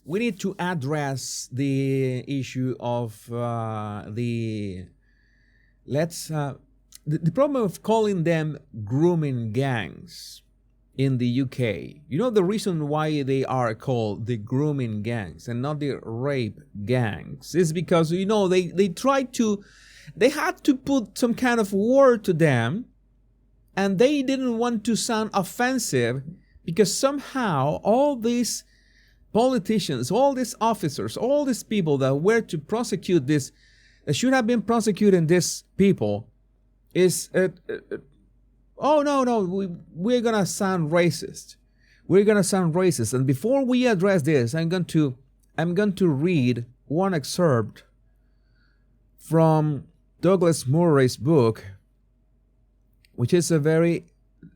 we need to address the issue of the problem of calling them grooming gangs in the UK. You know the reason why they are called the grooming gangs and not the rape gangs is because, you know, they had to put some kind of word to them, and they didn't want to sound offensive, because somehow all these politicians, all these officers, all these people that were to prosecute this, that should have been prosecuting these people, is oh no, we're gonna sound racist. We're gonna sound racist. And before we address this, I'm going to read one excerpt from Douglas Murray's book, which is a very,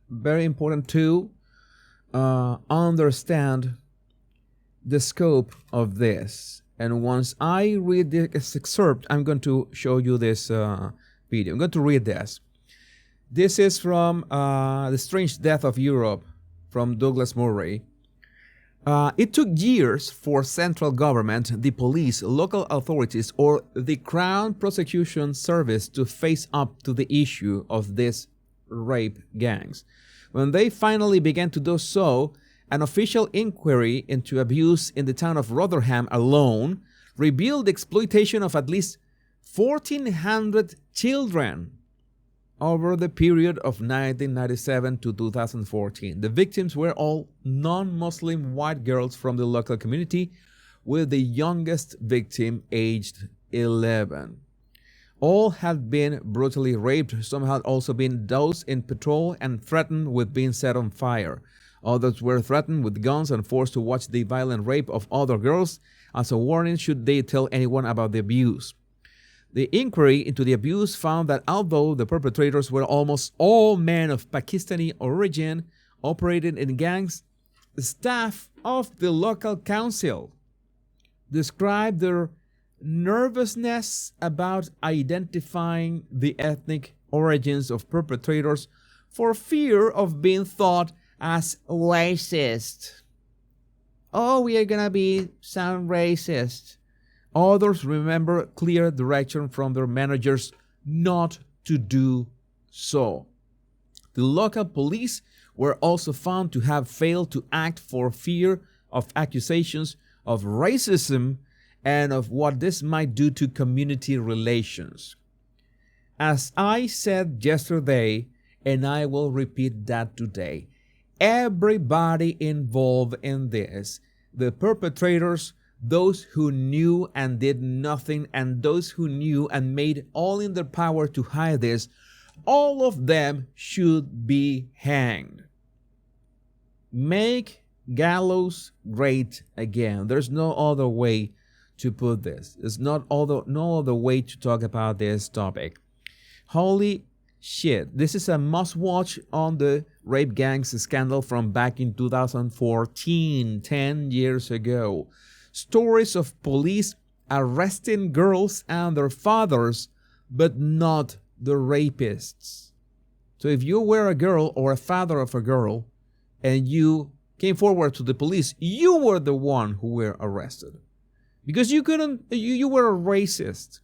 very important to understand the scope of this. And once I read this excerpt, I'm going to show you this video. I'm going to read this. This is from The Strange Death of Europe, from Douglas Murray. It took years for central government, the police, local authorities, or the Crown Prosecution Service to face up to the issue of these rape gangs. When they finally began to do so, an official inquiry into abuse in the town of Rotherham alone revealed the exploitation of at least 1,400 children over the period of 1997 to 2014. The victims were all non-Muslim white girls from the local community, with the youngest victim aged 11. All had been brutally raped. Some had also been doused in petrol and threatened with being set on fire. Others were threatened with guns and forced to watch the violent rape of other girls as a warning should they tell anyone about the abuse. The inquiry into the abuse found that although the perpetrators were almost all men of Pakistani origin operating in gangs, the staff of the local council described their nervousness about identifying the ethnic origins of perpetrators for fear of being thought as racist. Oh, we are gonna sound racist. Others remember clear direction from their managers not to do so. The local police were also found to have failed to act for fear of accusations of racism and of what this might do to community relations. As I said yesterday, and I will repeat that today, everybody involved in this, the perpetrators, those who knew and did nothing, and those who knew and made all in their power to hide this, all of them should be hanged. Make gallows great again. There's no other way to put this. There's no other way to talk about this topic. Holy shit. This is a must-watch on the rape gangs scandal from back in 2014, 10 years ago. Stories of police arresting girls and their fathers, but not the rapists. So if you were a girl or a father of a girl and you came forward to the police, you were the one who were arrested. Because you were a racist.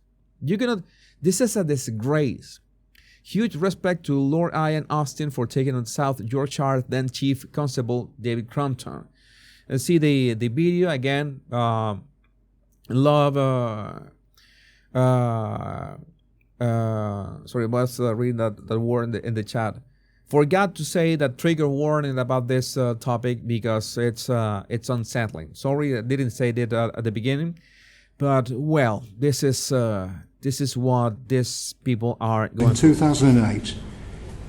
This is a disgrace. Huge respect to Lord Ian Austin for taking on South Yorkshire then Chief Constable David Crumpton. Let's see the video again. Sorry, let's read that word in the chat. Forgot to say that trigger warning about this topic because it's unsettling. Sorry, I didn't say that at the beginning, but well, this is what these people are going. In 2008,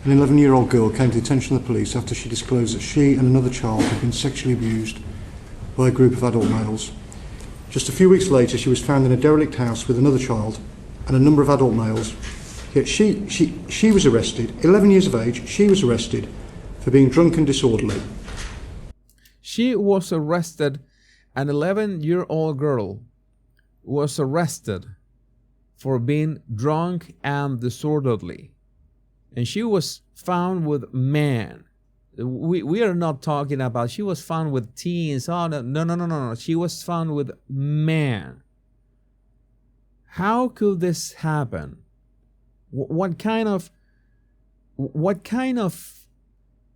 an 11-year-old girl came to the attention of the police after she disclosed that she and another child had been sexually abused by a group of adult males. Just a few weeks later, she was found in a derelict house with another child and a number of adult males. Yet she was arrested, 11 years of age, she was arrested for being drunk and disorderly. She was arrested, an 11-year-old girl was arrested for being drunk and disorderly. And she was found with men. We are not talking about she was found with teens. Oh, no. She was found with men. How could this happen? What kind of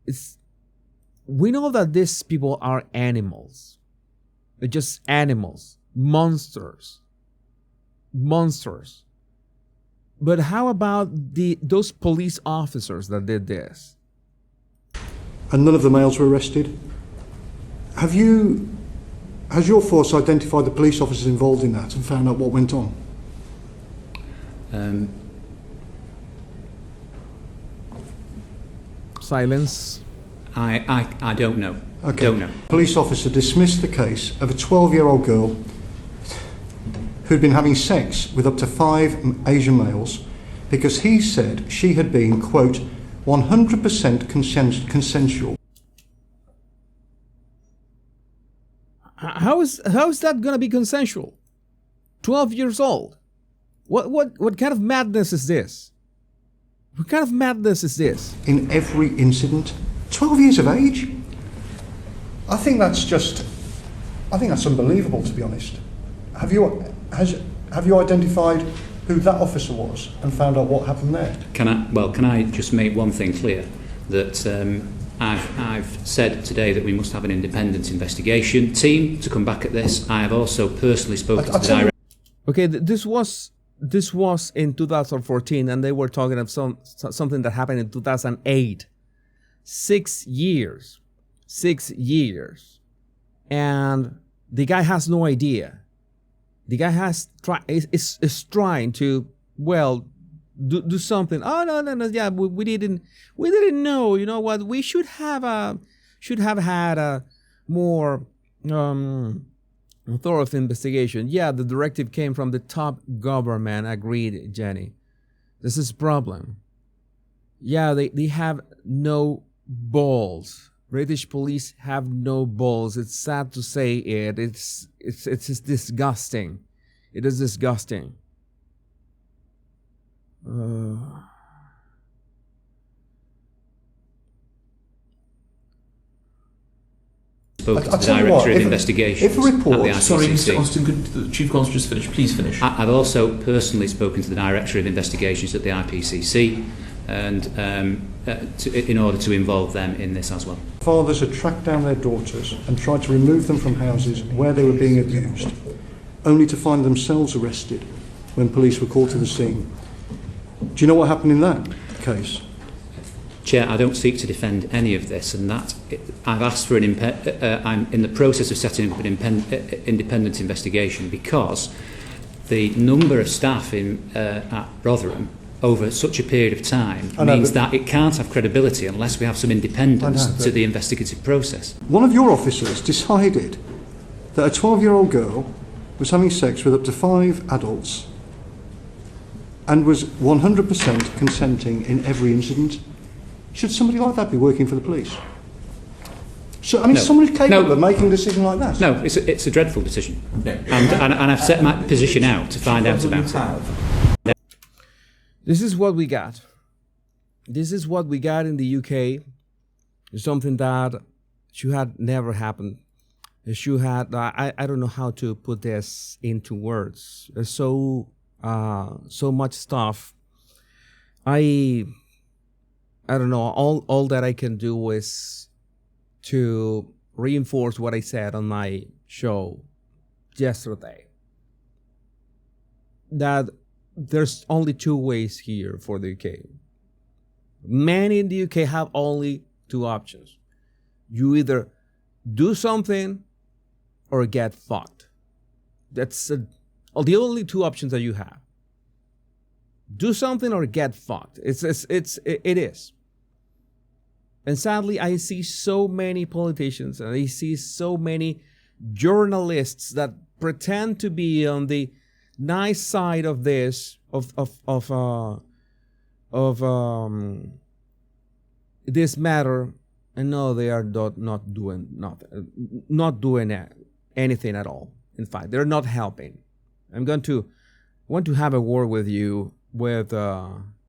is, we know that these people are animals. They're just animals, monsters. But how about those police officers that did this? And none of the males were arrested. Has your force identified the police officers involved in that and found out what went on? Silence. I don't know. Okay. Don't know. Police officer dismissed the case of a 12-year-old girl who'd been having sex with up to 5 Asian males because he said she had been, quote, 100% consensual. How is that going to be consensual? 12 years old. What kind of madness is this? What kind of madness is this? In every incident. 12 years of age? I think that's unbelievable, to be honest. Have you identified who that officer was and found out what happened there? Can I just make one thing clear? That I've said today that we must have an independent investigation team to come back at this. I have also personally spoken to the director. Okay, this was in 2014, and they were talking of something that happened in 2008. 6 years. 6 years. And the guy has no idea. The guy is trying to, well, do something. Oh no, yeah, we didn't know. You know what? We should have had a more thorough investigation. Yeah, the directive came from the top government. Agreed, Jenny. This is a problem. Yeah, they have no balls. British police have no balls. It's sad to say it. It's disgusting. It is disgusting. Spoken to the director of investigation. If a report, sorry, Mr. Austin, could the Chief Constable just finish? Please finish. I've also personally spoken to the director of investigations at the IPCC, and in order to involve them in this as well. Fathers had tracked down their daughters and tried to remove them from houses where they were being abused, only to find themselves arrested when police were called to the scene. Do you know what happened in that case? Chair, I don't seek to defend any of this, and that I've asked for I'm in the process of setting up an independent investigation because the number of staff at Rotherham over such a period of time means that it can't have credibility unless we have some independence to the investigative process. One of your officers decided that a 12-year-old girl was having sex with up to 5 adults and was 100% consenting in every incident. Should somebody like that be working for the police? So, I mean, No. somebody's capable No. of making a decision like that? No, it's a dreadful decision. No. And I've set my position out to find out about it. This is what we got. This is what we got in the UK. It's something that should have never happened. It should have. I don't know how to put this into words. There's so much stuff. I don't know. All that I can do is to reinforce what I said on my show yesterday. That there's only 2 ways here for the UK. Men in the UK have only 2 options. You either do something or get fucked. That's the only 2 options that you have. Do something or get fucked. It is. And sadly, I see so many politicians and I see so many journalists that pretend to be on the nice side of this this matter, and no, they are not doing anything at all. In fact, they're not helping. Want to have a word with you with